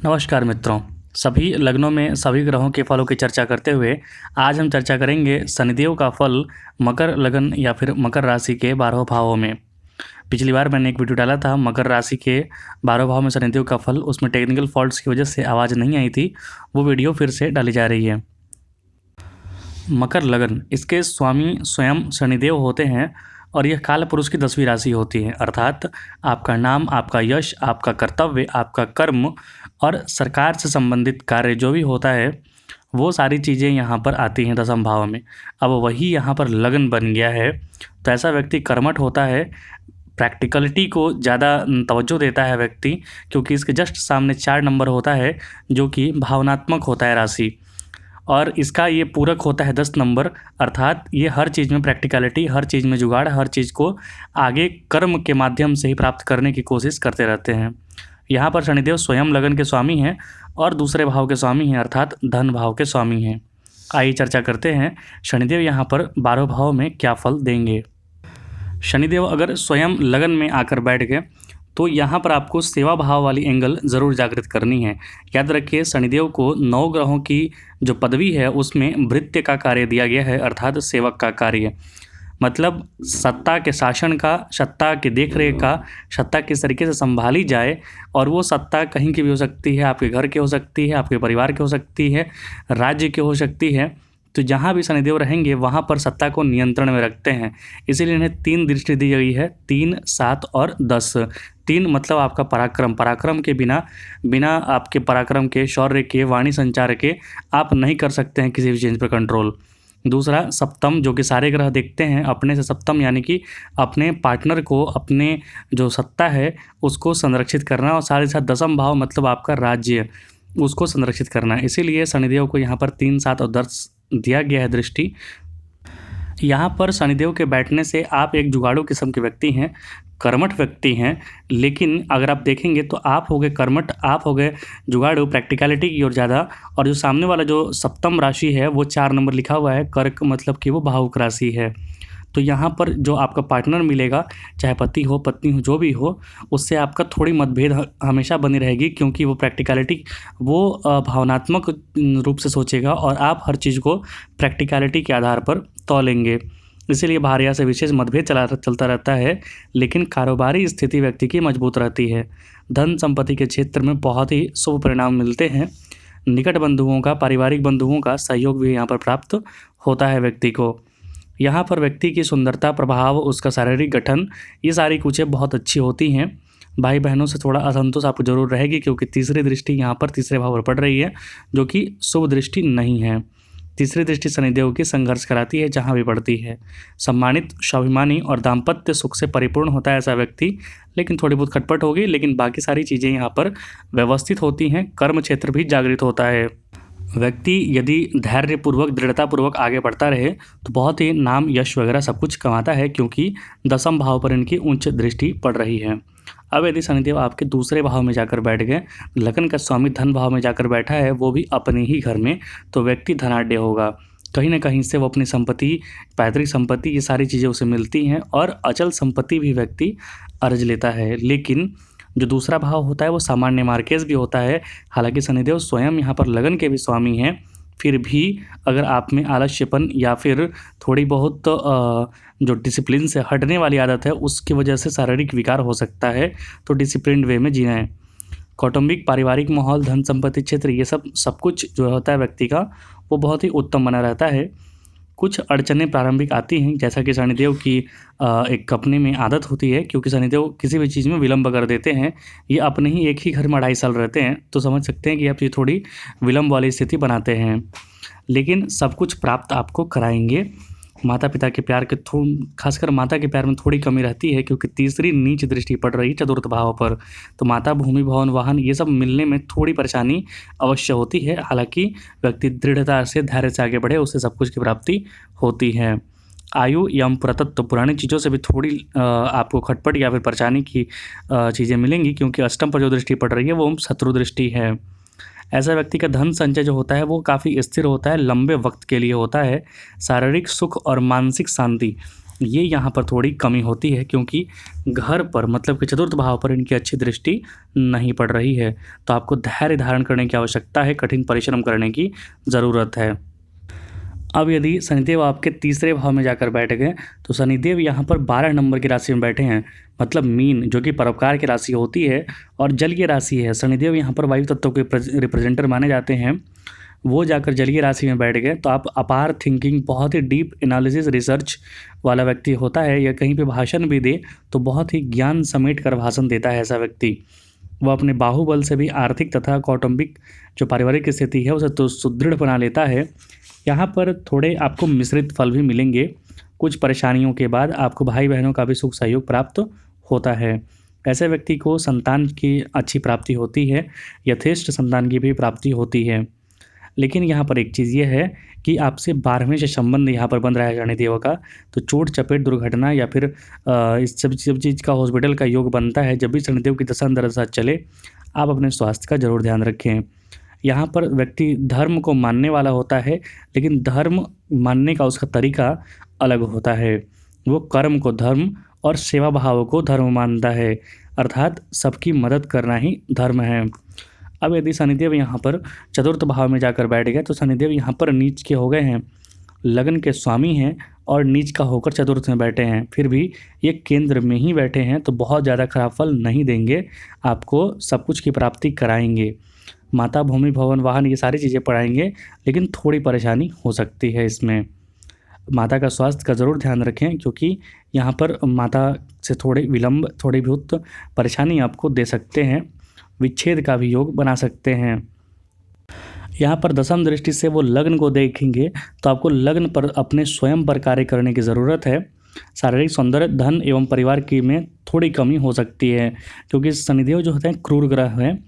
नमस्कार मित्रों। सभी लग्नों में सभी ग्रहों के फलों की चर्चा करते हुए आज हम चर्चा करेंगे शनिदेव का फल मकर लगन या फिर मकर राशि के 12 भावों में। पिछली बार मैंने एक वीडियो डाला था मकर राशि के 12 भाव में शनिदेव का फल, उसमें टेक्निकल फॉल्ट्स की वजह से आवाज़ नहीं आई थी। वो वीडियो फिर से डाली जा रही है। मकर लगन, इसके स्वामी स्वयं शनिदेव होते हैं और यह काल पुरुष की 10वीं राशि होती है, अर्थात आपका नाम, आपका यश, आपका कर्तव्य, आपका कर्म और सरकार से संबंधित कार्य जो भी होता है वो सारी चीज़ें यहाँ पर आती हैं 10वें भाव में। अब वही यहाँ पर लगन बन गया है तो ऐसा व्यक्ति कर्मठ होता है, प्रैक्टिकलिटी को ज़्यादा तवज्जो देता है व्यक्ति, क्योंकि इसके जस्ट सामने 4 नंबर होता है जो कि भावनात्मक होता है राशि, और इसका ये पूरक होता है 10 नंबर, अर्थात ये हर चीज़ में प्रैक्टिकलिटी, हर चीज़ में जुगाड़, हर चीज़ को आगे कर्म के माध्यम से ही प्राप्त करने की कोशिश करते रहते हैं। यहाँ पर शनिदेव स्वयं लगन के स्वामी हैं और दूसरे भाव के स्वामी हैं, अर्थात धन भाव के स्वामी हैं। आइए चर्चा करते हैं शनिदेव यहाँ पर 12 भाव में क्या फल देंगे। शनिदेव अगर स्वयं लगन में आकर बैठ गए तो यहाँ पर आपको सेवा भाव वाली एंगल ज़रूर जागृत करनी है। याद रखिए, शनिदेव को 9 ग्रहों की जो पदवी है उसमें भृत्य का कार्य दिया गया है, अर्थात सेवक का कार्य, मतलब सत्ता के शासन का, सत्ता की देखरेख का, सत्ता किस तरीके से संभाली जाए। और वो सत्ता कहीं की भी हो सकती है, आपके घर की हो सकती है, आपके परिवार की हो सकती है, राज्य की हो सकती है। तो जहाँ भी शनिदेव रहेंगे वहाँ पर सत्ता को नियंत्रण में रखते हैं, इसीलिए इन्हें 3 दृष्टि दी गई है, 3, 7 और 10। 3 मतलब आपका पराक्रम, पराक्रम के बिना आपके पराक्रम के, शौर्य के, वाणी संचार के आप नहीं कर सकते हैं किसी भी चीज़ पर कंट्रोल। दूसरा सप्तम, जो कि सारे ग्रह देखते हैं अपने से सप्तम, यानी कि अपने पार्टनर को, अपने जो सत्ता है उसको संरक्षित करना, और साथ ही साथ 10वां भाव मतलब आपका राज्य, उसको संरक्षित करना। इसीलिए शनिदेव को यहाँ पर 3, 7 और 10 दिया गया है दृष्टि। यहाँ पर शनिदेव के बैठने से आप एक जुगाड़ू किस्म के व्यक्ति हैं, कर्मठ व्यक्ति हैं, लेकिन अगर आप देखेंगे तो आप हो गए कर्मठ, आप हो गए जुगाड़ू, प्रैक्टिकलिटी की ओर ज़्यादा। और जो सामने वाला जो सप्तम राशि है वो 4 नंबर लिखा हुआ है, कर्क, मतलब कि वो भावुक राशि है। तो यहाँ पर जो आपका पार्टनर मिलेगा, चाहे पति हो, पत्नी हो, जो भी हो, उससे आपका थोड़ी मतभेद हमेशा बनी रहेगी, क्योंकि वो प्रैक्टिकलिटी, वो भावनात्मक रूप से सोचेगा और आप हर चीज़ को प्रैक्टिकलिटी के आधार पर तौलेंगे। इसीलिए भार्या से विशेष मतभेद चलता रहता है, लेकिन कारोबारी स्थिति व्यक्ति की मजबूत रहती है। धन संपत्ति के क्षेत्र में बहुत ही शुभ परिणाम मिलते हैं। निकट बंधुओं का, पारिवारिक बंधुओं का सहयोग भी यहाँ पर प्राप्त होता है व्यक्ति को। यहाँ पर व्यक्ति की सुंदरता, प्रभाव, उसका शारीरिक गठन, ये सारी कुछें बहुत अच्छी होती हैं। भाई बहनों से थोड़ा असंतोष आपको जरूर रहेगी, क्योंकि तीसरी दृष्टि यहाँ पर तीसरे भाव पर पड़ रही है, जो कि शुभ दृष्टि नहीं है। तीसरी दृष्टि शनिदेव की संघर्ष कराती है जहाँ भी पड़ती है। सम्मानित, स्वाभिमानी और दाम्पत्य सुख से परिपूर्ण होता है ऐसा व्यक्ति, लेकिन थोड़ी बहुत खटपट होगी, लेकिन बाकी सारी चीज़ें यहाँ पर व्यवस्थित होती हैं। कर्म क्षेत्र भी जागृत होता है। व्यक्ति यदि धैर्यपूर्वक, दृढ़तापूर्वक आगे बढ़ता रहे तो बहुत ही नाम, यश वगैरह सब कुछ कमाता है, क्योंकि 10वें भाव पर इनकी उच्च दृष्टि पड़ रही है। अब यदि शनिदेव आपके दूसरे भाव में जाकर बैठ गए, लगन का स्वामी धन भाव में जाकर बैठा है, वो भी अपने ही घर में, तो व्यक्ति धनाढ्य होगा। कहीं ना कहीं से वो अपनी संपत्ति, पैतृक संपत्ति, ये सारी चीज़ें उसे मिलती हैं, और अचल संपत्ति भी व्यक्ति अर्ज लेता है। लेकिन जो दूसरा भाव होता है वो सामान्य मार्केज भी होता है। हालांकि शनिदेव स्वयं यहाँ पर लगन के भी स्वामी हैं, फिर भी अगर आप में आलस्यपन या फिर थोड़ी बहुत जो डिसिप्लिन से हटने वाली आदत है उसकी वजह से शारीरिक विकार हो सकता है, तो डिसिप्लिन वे में जीना है। कौटुंबिक, पारिवारिक माहौल, धन संपत्ति क्षेत्र, ये सब कुछ जो होता है व्यक्ति का, वो बहुत ही उत्तम बना रहता है। कुछ अड़चनें प्रारंभिक आती हैं, जैसा कि शनिदेव की एक अपने में आदत होती है, क्योंकि शनिदेव किसी भी चीज़ में विलंब कर देते हैं। ये अपने ही एक ही घर में 2.5 साल रहते हैं, तो समझ सकते हैं कि आप ये थोड़ी विलंब वाली स्थिति बनाते हैं, लेकिन सब कुछ प्राप्त आपको कराएंगे। माता पिता के प्यार के खासकर माता के प्यार में थोड़ी कमी रहती है, क्योंकि तीसरी नीच दृष्टि पड़ रही है चतुर्थ भाव पर, तो माता, भूमि, भवन, वाहन, ये सब मिलने में थोड़ी परेशानी अवश्य होती है। हालांकि व्यक्ति दृढ़ता से, धैर्य से आगे बढ़े, उससे सब कुछ की प्राप्ति होती है। आयु एवं पुरातत्व, पुरानी चीज़ों से भी थोड़ी आपको खटपट या फिर परेशानी की चीज़ें मिलेंगी, क्योंकि अष्टम पर जो दृष्टि पड़ रही है वो शत्रु दृष्टि है। ऐसा व्यक्ति का धन संचय जो होता है वो काफ़ी स्थिर होता है, लंबे वक्त के लिए होता है। शारीरिक सुख और मानसिक शांति, ये यहाँ पर थोड़ी कमी होती है, क्योंकि घर पर मतलब कि चतुर्थ भाव पर इनकी अच्छी दृष्टि नहीं पड़ रही है। तो आपको धैर्य धारण करने की आवश्यकता है, कठिन परिश्रम करने की ज़रूरत है। अब यदि शनिदेव आपके तीसरे भाव में जाकर बैठ गए, तो शनिदेव यहाँ पर 12 नंबर की राशि में बैठे हैं, मतलब मीन, जो कि परोपकार की राशि होती है और जल की राशि है। शनिदेव यहाँ पर वायु तत्व के रिप्रेजेंटर माने जाते हैं, वो जाकर जलीय राशि में बैठ गए तो आप अपार थिंकिंग, बहुत ही डीप एनालिसिस रिसर्च वाला व्यक्ति होता है, या कहीं पे भाषण भी दे तो बहुत ही ज्ञान समेट कर भाषण देता है ऐसा व्यक्ति। वह अपने बाहुबल से भी आर्थिक तथा कौटुंबिक जो पारिवारिक स्थिति है उसे तो सुदृढ़ बना लेता है। यहाँ पर थोड़े आपको मिश्रित फल भी मिलेंगे। कुछ परेशानियों के बाद आपको भाई बहनों का भी सुख सहयोग प्राप्त होता है। ऐसे व्यक्ति को संतान की अच्छी प्राप्ति होती है, यथेष्ट संतान की भी प्राप्ति होती है। लेकिन यहाँ पर एक चीज़ ये है कि आपसे 12वें से संबंध यहाँ पर बन रहा है शनिदेव का, तो चोट चपेट दुर्घटना या फिर इस सब चीज़ का हॉस्पिटल का योग बनता है। जब भी शनिदेव की दशा अंतर्दशा चले, आप अपने स्वास्थ्य का जरूर ध्यान रखें। यहाँ पर व्यक्ति धर्म को मानने वाला होता है, लेकिन धर्म मानने का उसका तरीका अलग होता है। वो कर्म को धर्म और सेवा भाव को धर्म मानता है, अर्थात सबकी मदद करना ही धर्म है। अब यदि शनिदेव यहाँ पर चतुर्थ भाव में जाकर बैठ गए, तो शनिदेव यहाँ पर नीच के हो गए हैं, लगन के स्वामी हैं और नीच का होकर चतुर्थ में बैठे हैं। फिर भी ये केंद्र में ही बैठे हैं, तो बहुत ज़्यादा खराब फल नहीं देंगे, आपको सब कुछ की प्राप्ति कराएंगे। माता, भूमि, भवन, वाहन, ये सारी चीज़ें पढ़ाएंगे, लेकिन थोड़ी परेशानी हो सकती है इसमें। माता का स्वास्थ्य का ज़रूर ध्यान रखें, क्योंकि यहाँ पर माता से थोड़े विलंब, थोड़ी बहुत परेशानी आपको दे सकते हैं। विच्छेद का भी योग बना सकते हैं। यहाँ पर दशम दृष्टि से वो लग्न को देखेंगे, तो आपको लग्न पर अपने स्वयं पर कार्य करने की ज़रूरत है। शारीरिक सौंदर्य, धन एवं परिवार की में थोड़ी कमी हो सकती है, क्योंकि शनिदेव जो होते हैं क्रूर ग्रह हैं,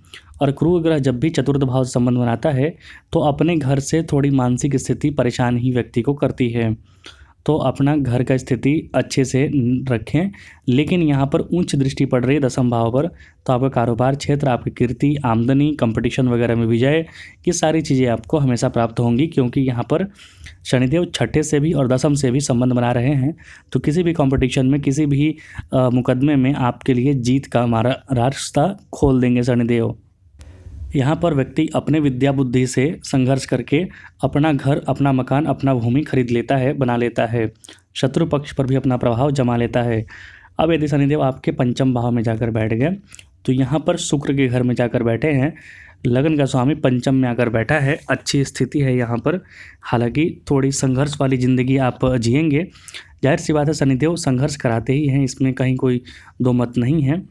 और क्रूर ग्रह जब भी चतुर्थ भाव से संबंध बनाता है तो अपने घर से थोड़ी मानसिक स्थिति परेशान ही व्यक्ति को करती है। तो अपना घर का स्थिति अच्छे से रखें। लेकिन यहाँ पर उच्च दृष्टि पड़ रही है दशम भाव पर, तो आपका कारोबार क्षेत्र, आपकी कीर्ति, आमदनी, कंपटीशन वगैरह में विजय, ये सारी चीज़ें आपको हमेशा प्राप्त होंगी, क्योंकि यहाँ पर शनिदेव छठे से भी और दशम से भी संबंध बना रहे हैं। तो किसी भी कंपटीशन में, किसी भी मुकदमे में आपके लिए जीत का हमारा रास्ता खोल देंगे शनिदेव। यहाँ पर व्यक्ति अपने विद्या बुद्धि से संघर्ष करके अपना घर, अपना मकान, अपना भूमि खरीद लेता है, बना लेता है। शत्रु पक्ष पर भी अपना प्रभाव जमा लेता है। अब यदि शनिदेव आपके पंचम भाव में जाकर बैठ गए, तो यहाँ पर शुक्र के घर में जाकर बैठे हैं, लगन का स्वामी पंचम में आकर बैठा है, अच्छी स्थिति है यहाँ पर। हालांकि थोड़ी संघर्ष वाली ज़िंदगी आप जिएंगे, जाहिर सी बात है, शनिदेव संघर्ष कराते ही हैं, इसमें कहीं कोई दो मत नहीं है।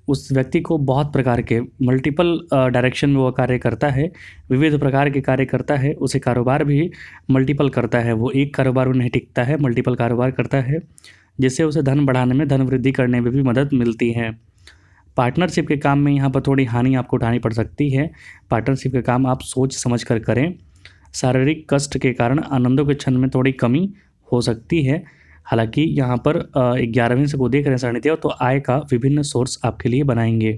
उस व्यक्ति को बहुत प्रकार के मल्टीपल डायरेक्शन में वो कार्य करता है, विविध प्रकार के कार्य करता है, उसे कारोबार भी मल्टीपल करता है। वो एक कारोबार में नहीं टिकता है, मल्टीपल कारोबार करता है, जिससे उसे धन बढ़ाने में, धन वृद्धि करने में भी मदद मिलती है। पार्टनरशिप के काम में यहाँ पर थोड़ी हानि आपको उठानी पड़ सकती है। पार्टनरशिप के काम आप सोच समझ कर करें। शारीरिक कष्ट के कारण आनंदों के क्षण में थोड़ी कमी हो सकती है। हालांकि यहाँ पर 11वें से को देख रहे हैं शनिदेव, तो आय का विभिन्न सोर्स आपके लिए बनाएंगे।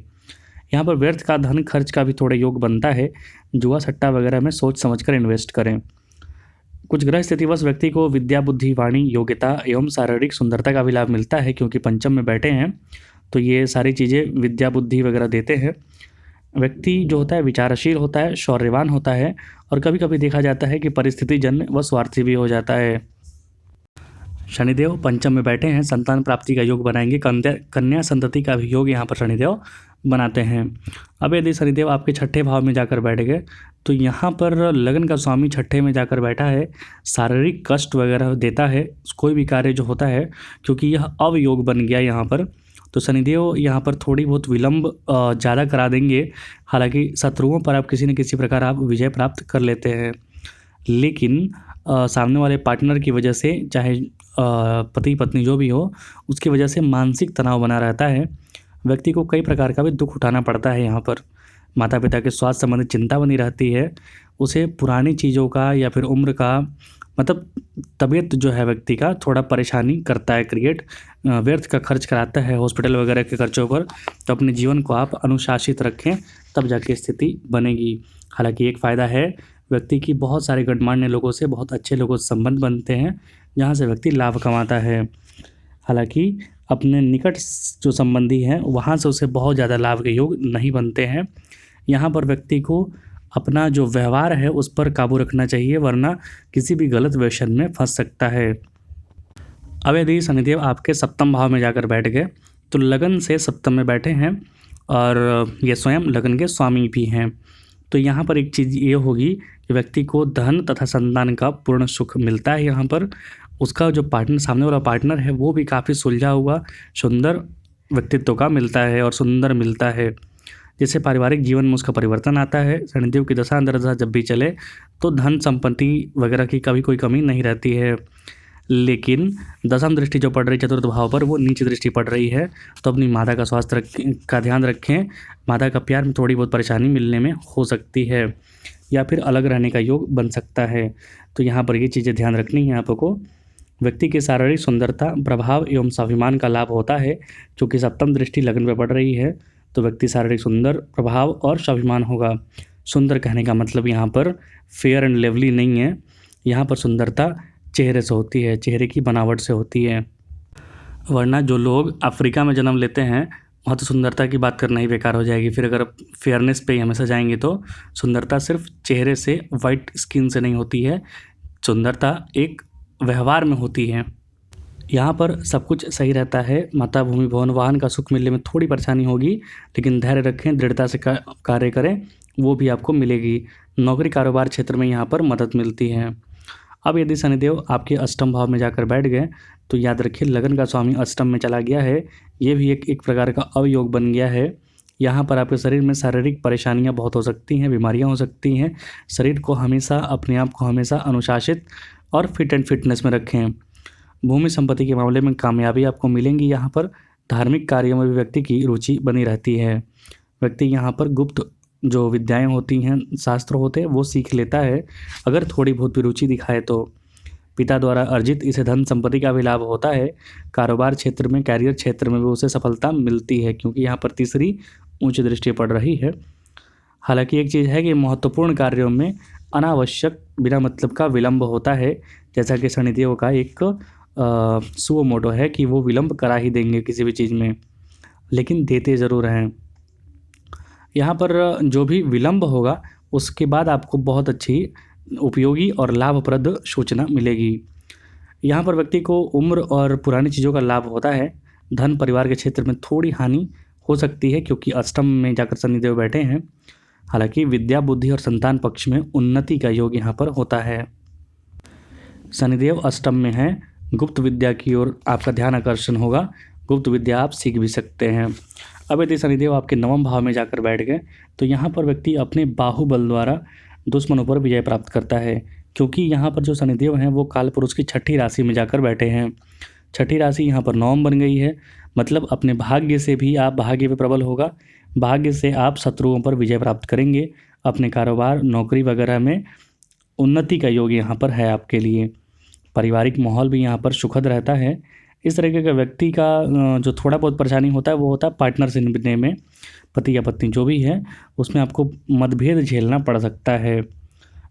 यहाँ पर व्यर्थ का धन खर्च का भी थोड़ा योग बनता है। जुआ सट्टा वगैरह में सोच समझकर इन्वेस्ट करें। कुछ ग्रह स्थितिवश व्यक्ति को विद्या, बुद्धि, वाणी, योग्यता एवं शारीरिक सुंदरता का भी लाभ मिलता है, क्योंकि पंचम में बैठे हैं, तो ये सारी चीज़ें विद्या, बुद्धि वगैरह देते हैं। व्यक्ति जो होता है विचारशील होता है, शौर्यवान होता है, और कभी कभी देखा जाता है कि परिस्थिति जन्य व स्वार्थी भी हो जाता है। शनिदेव पंचम में बैठे हैं, संतान प्राप्ति का योग बनाएंगे, कन्या संतति का भी योग यहाँ पर शनिदेव बनाते हैं। अब यदि शनिदेव आपके छठे भाव में जाकर बैठ गए, तो यहाँ पर लगन का स्वामी छठे में जाकर बैठा है, शारीरिक कष्ट वगैरह देता है कोई भी कार्य जो होता है, क्योंकि यह अवयोग बन गया यहाँ पर। तो शनिदेव यहाँ पर थोड़ी बहुत विलंब ज़्यादा करा देंगे। हालांकि शत्रुओं पर आप किसी न किसी प्रकार आप विजय प्राप्त कर लेते हैं, लेकिन सामने वाले पार्टनर की वजह से, चाहे पति पत्नी जो भी हो, उसकी वजह से मानसिक तनाव बना रहता है। व्यक्ति को कई प्रकार का भी दुख उठाना पड़ता है। यहाँ पर माता पिता के स्वास्थ्य संबंधित चिंता बनी रहती है। उसे पुरानी चीज़ों का या फिर उम्र का, मतलब तबीयत जो है व्यक्ति का थोड़ा परेशानी करता है क्रिएट, व्यर्थ का खर्च कराता है हॉस्पिटल वगैरह के खर्चों पर। तो अपने जीवन को आप अनुशासित रखें, तब जाके स्थिति बनेगी। हालांकि एक फ़ायदा है, व्यक्ति की बहुत सारे गणमान्य लोगों से, बहुत अच्छे लोगों से संबंध बनते हैं, जहाँ से व्यक्ति लाभ कमाता है। हालांकि अपने निकट जो संबंधी हैं वहाँ से उसे बहुत ज़्यादा लाभ के योग नहीं बनते हैं। यहाँ पर व्यक्ति को अपना जो व्यवहार है उस पर काबू रखना चाहिए, वरना किसी भी गलत व्यसन में फंस सकता है। अब यदि शनिदेव आपके सप्तम भाव में जाकर बैठ गए तो लगन से सप्तम में बैठे हैं और ये स्वयं लगन के स्वामी भी हैं, तो यहाँ पर एक चीज़ ये होगी कि व्यक्ति को धन तथा संतान का पूर्ण सुख मिलता है। यहाँ पर उसका जो पार्टनर, सामने वाला पार्टनर है, वो भी काफ़ी सुलझा हुआ सुंदर व्यक्तित्व का मिलता है और सुंदर मिलता है, जिससे पारिवारिक जीवन में उसका परिवर्तन आता है। शनिदेव की दशा अंतर्दशा जब भी चले तो धन संपत्ति वगैरह की कभी कोई कमी नहीं रहती है। लेकिन दशम दृष्टि जो पड़ रही चतुर्थ भाव पर, वो नीची दृष्टि पड़ रही है, तो अपनी माता का स्वास्थ्य का ध्यान रखें। माता का प्यार में थोड़ी बहुत परेशानी मिलने में हो सकती है या फिर अलग रहने का योग बन सकता है, तो यहाँ पर ये चीज़ें ध्यान रखनी है आपको। व्यक्ति की शारीरिक सुंदरता, प्रभाव एवं स्वाभिमान का लाभ होता है। क्योंकि सप्तम दृष्टि लगन में पड़ रही है तो व्यक्ति शारीरिक सुंदर, प्रभाव और स्वाभिमान होगा। सुंदर कहने का मतलब यहाँ पर फेयर एंड लवली नहीं है, यहाँ पर सुंदरता चेहरे से होती है, चेहरे की बनावट से होती है। वरना जो लोग अफ्रीका में जन्म लेते हैं वहाँ तो सुंदरता की बात करना ही बेकार हो जाएगी। फिर अगर फेयरनेस पे ही हमेशा जाएंगे तो सुंदरता सिर्फ चेहरे से, वाइट स्किन से नहीं होती है, सुंदरता एक व्यवहार में होती है। यहाँ पर सब कुछ सही रहता है। माता, भूमि, भवन, वाहन का सुख मिलने में थोड़ी परेशानी होगी, लेकिन धैर्य रखें, दृढ़ता से कार्य करें, वो भी आपको मिलेगी। नौकरी कारोबार क्षेत्र में यहाँ पर मदद मिलती है। अब यदि शनिदेव आपके अष्टम भाव में जाकर बैठ गए तो याद रखिए लगन का स्वामी अष्टम में चला गया है, ये भी एक प्रकार का अवयोग बन गया है। यहाँ पर आपके शरीर में शारीरिक परेशानियाँ बहुत हो सकती हैं, बीमारियाँ हो सकती हैं। शरीर को हमेशा, अपने आप को हमेशा अनुशासित और फिट एंड फिटनेस में रखें। भूमि संपत्ति के मामले में कामयाबी आपको मिलेंगी। यहाँ पर धार्मिक कार्यों में भी व्यक्ति की रुचि बनी रहती है। व्यक्ति यहाँ पर गुप्त जो विद्याएं होती हैं, शास्त्र होते हैं, वो सीख लेता है अगर थोड़ी बहुत भी रुचि दिखाए तो। पिता द्वारा अर्जित इसे धन संपत्ति का भी लाभ होता है। कारोबार क्षेत्र में, कैरियर क्षेत्र में भी उसे सफलता मिलती है, क्योंकि यहाँ पर तीसरी ऊंची दृष्टि पड़ रही है। हालांकि एक चीज़ है कि महत्वपूर्ण कार्यों में अनावश्यक बिना मतलब का विलंब होता है, जैसा कि शनिदेव का एक सुओ मोटो है कि वो विलंब करा ही देंगे किसी भी चीज़ में, लेकिन देते ज़रूर हैं। यहाँ पर जो भी विलंब होगा उसके बाद आपको बहुत अच्छी, उपयोगी और लाभप्रद सूचना मिलेगी। यहाँ पर व्यक्ति को उम्र और पुरानी चीज़ों का लाभ होता है। धन, परिवार के क्षेत्र में थोड़ी हानि हो सकती है क्योंकि अष्टम में जाकर शनिदेव बैठे हैं। हालांकि विद्या, बुद्धि और संतान पक्ष में उन्नति का योग यहाँ पर होता है। शनिदेव अष्टम में है, गुप्त विद्या की ओर आपका ध्यान आकर्षण होगा, गुप्त विद्या आप सीख भी सकते हैं। अब यदि शनिदेव आपके नवम भाव में जाकर बैठ गए तो यहाँ पर व्यक्ति अपने बाहुबल द्वारा दुश्मनों पर विजय प्राप्त करता है, क्योंकि यहाँ पर जो शनिदेव हैं वो कालपुरुष की छठी राशि में जाकर बैठे हैं। छठी राशि यहाँ पर नवम बन गई है, मतलब अपने भाग्य से भी आप, भाग्य पे प्रबल होगा, भाग्य से आप शत्रुओं पर विजय प्राप्त करेंगे। अपने कारोबार, नौकरी वगैरह में उन्नति का योग यहाँ पर है आपके लिए। पारिवारिक माहौल भी यहाँ पर सुखद रहता है। इस तरीके का व्यक्ति का जो थोड़ा बहुत परेशानी होता है वो होता है पार्टनर से निपटने में, पति या पत्नी जो भी है उसमें आपको मतभेद झेलना पड़ सकता है।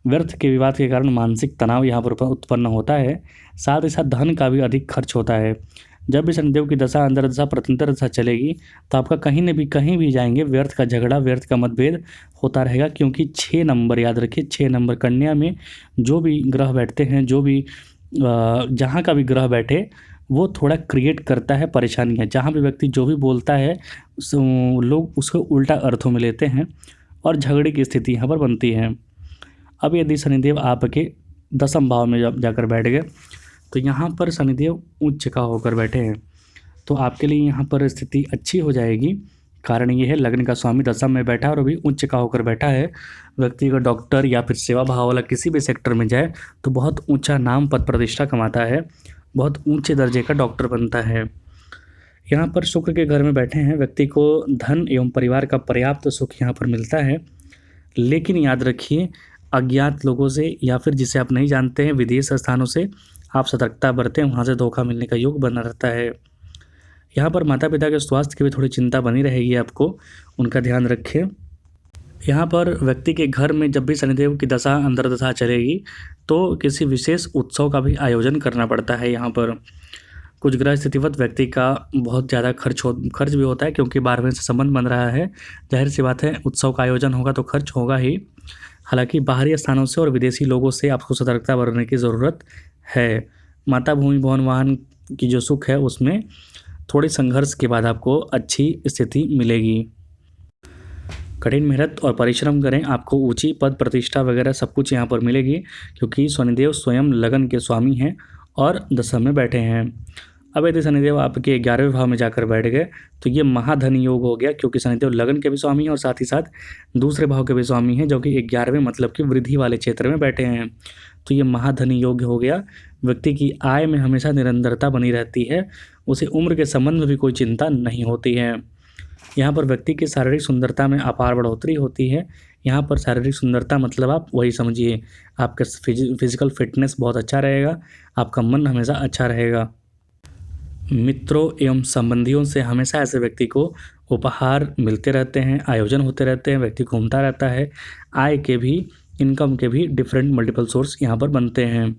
व्यर्थ के विवाद के कारण मानसिक तनाव यहाँ पर उत्पन्न होता है। साथ ही साथ धन का भी अधिक खर्च होता है। जब भी शनिदेव की दशा, अंतर्दशा, प्रत्यंतर दशा चलेगी तो आपका कहीं भी जाएंगे व्यर्थ का झगड़ा, व्यर्थ का मतभेद होता रहेगा, क्योंकि 6 नंबर, याद रखिए 6 नंबर कन्या में जो भी ग्रह बैठते हैं, जो भी जहाँ का भी ग्रह बैठे वो थोड़ा क्रिएट करता है परेशानियाँ। जहाँ भी व्यक्ति जो भी बोलता है लोग उसको उल्टा अर्थों में लेते हैं और झगड़े की स्थिति यहाँ पर बनती है। अब यदि शनिदेव आपके दसम भाव में जब जाकर बैठ गए तो यहाँ पर शनिदेव उच्च का होकर बैठे हैं, तो आपके लिए यहाँ पर स्थिति अच्छी हो जाएगी। कारण ये है लग्न का स्वामी दशम में बैठा और अभी उच्च का होकर बैठा है। व्यक्ति का डॉक्टर या फिर सेवा भाव वाला किसी भी सेक्टर में जाए तो बहुत ऊंचा नाम, पद, प्रतिष्ठा कमाता है, बहुत ऊंचे दर्जे का डॉक्टर बनता है। यहाँ पर शुक्र के घर में बैठे हैं, व्यक्ति को धन एवं परिवार का पर्याप्त सुख यहाँ पर मिलता है। लेकिन याद रखिए अज्ञात लोगों से या फिर जिसे आप नहीं जानते हैं, विदेश स्थानों से आप सतर्कता बरतें, वहाँ से धोखा मिलने का योग बना रहता है। यहाँ पर माता पिता के स्वास्थ्य की भी थोड़ी चिंता बनी रहेगी, आपको उनका ध्यान रखें। यहाँ पर व्यक्ति के घर में जब भी शनिदेव की दशा, अंतर्दशा चलेगी तो किसी विशेष उत्सव का भी आयोजन करना पड़ता है। यहाँ पर कुछ ग्रह स्थितिवत व्यक्ति का बहुत ज़्यादा खर्च भी होता है, क्योंकि 12वें से संबंध बन रहा है। जाहिर सी बात है, उत्सव का आयोजन होगा तो खर्च होगा ही। हालांकि बाहरी स्थानों से और विदेशी लोगों से आपको सतर्कता बरतने की ज़रूरत है। माता भूमि भवन वाहन की जो सुख है उसमें थोड़ी संघर्ष के बाद आपको अच्छी स्थिति मिलेगी। कठिन मेहनत और परिश्रम करें, आपको ऊंची पद प्रतिष्ठा वगैरह सब कुछ यहाँ पर मिलेगी, क्योंकि शनिदेव स्वयं लगन के स्वामी हैं और दशम में बैठे हैं। अब यदि शनिदेव आपके 11वें भाव में जाकर बैठ गए तो ये महाधन योग हो गया, क्योंकि शनिदेव लगन के भी स्वामी हैं और साथ ही साथ दूसरे भाव के भी स्वामी हैं, जो कि 11वें मतलब कि वृद्धि वाले क्षेत्र में बैठे हैं। तो ये महाधन योग हो गया। व्यक्ति की आय में हमेशा निरंतरता बनी रहती है, उसे उम्र के संबंध में भी कोई चिंता नहीं होती है। यहाँ पर व्यक्ति की शारीरिक सुंदरता में अपार बढ़ोतरी होती है। यहाँ पर शारीरिक सुंदरता मतलब आप वही समझिए, आपका फिजिकल फिटनेस बहुत अच्छा रहेगा, आपका मन हमेशा अच्छा रहेगा। मित्रों एवं संबंधियों से हमेशा ऐसे व्यक्ति को उपहार मिलते रहते हैं, आयोजन होते रहते हैं, व्यक्ति घूमता रहता है। आय के भी, इनकम के भी डिफरेंट मल्टीपल सोर्स यहाँ पर बनते हैं।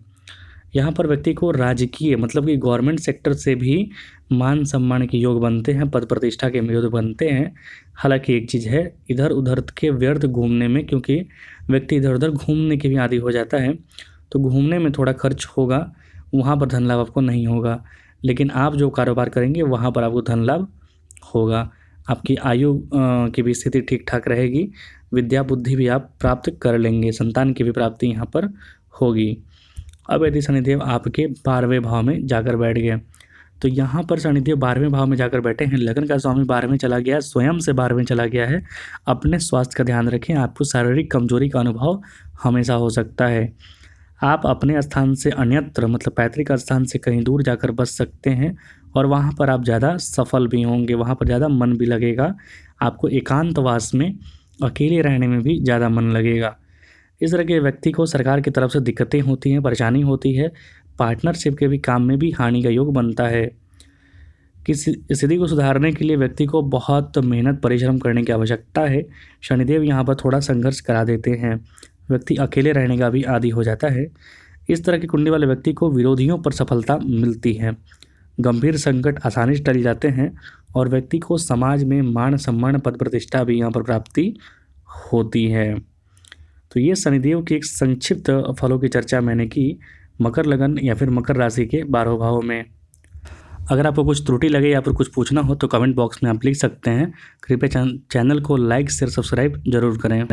यहाँ पर व्यक्ति को राजकीय मतलब कि गवर्नमेंट सेक्टर से भी मान सम्मान के योग बनते हैं, पद प्रतिष्ठा के योग बनते हैं। हालांकि एक चीज़ है, इधर उधर के व्यर्थ घूमने में, क्योंकि व्यक्ति इधर उधर घूमने के भी आदी हो जाता है, तो घूमने में थोड़ा खर्च होगा, वहाँ पर धन लाभ आपको नहीं होगा। लेकिन आप जो कारोबार करेंगे वहाँ पर आपको धन लाभ होगा। आपकी आयु की भी स्थिति ठीक ठाक रहेगी, विद्या बुद्धि भी आप प्राप्त कर लेंगे, संतान की भी प्राप्ति यहाँ पर होगी। अब यदि शनिदेव आपके 12वें भाव में जाकर बैठ गए तो यहाँ पर शनिदेव 12वें भाव में जाकर बैठे हैं, लगन का स्वामी 12वें चला गया, स्वयं से 12वें चला गया है। अपने स्वास्थ्य का ध्यान रखें, आपको शारीरिक कमजोरी का अनुभव हमेशा हो सकता है। आप अपने स्थान से अन्यत्र मतलब पैतृक स्थान से कहीं दूर जाकर बस सकते हैं और वहाँ पर आप ज़्यादा सफल भी होंगे, वहाँ पर ज़्यादा मन भी लगेगा, आपको एकांतवास में अकेले रहने में भी ज़्यादा मन लगेगा। इस तरह के व्यक्ति को सरकार की तरफ से दिक्कतें होती हैं, परेशानी होती है, पार्टनरशिप के भी काम में भी हानि का योग बनता है। किसी स्थिति को सुधारने के लिए व्यक्ति को बहुत मेहनत परिश्रम करने की आवश्यकता है। शनिदेव यहाँ पर थोड़ा संघर्ष करा देते हैं, व्यक्ति अकेले रहने का भी आदी हो जाता है। इस तरह की कुंडली वाले व्यक्ति को विरोधियों पर सफलता मिलती है, गंभीर संकट आसानी से टल जाते हैं और व्यक्ति को समाज में मान सम्मान पद प्रतिष्ठा भी यहाँ पर प्राप्ति होती है। तो ये शनिदेव की एक संक्षिप्त फलों की चर्चा मैंने की मकर लगन या फिर मकर राशि के 12 भावों में। अगर आपको कुछ त्रुटि लगे या फिर कुछ पूछना हो तो कमेंट बॉक्स में आप लिख सकते हैं। कृपया चैनल को लाइक शेयर सब्सक्राइब जरूर करें।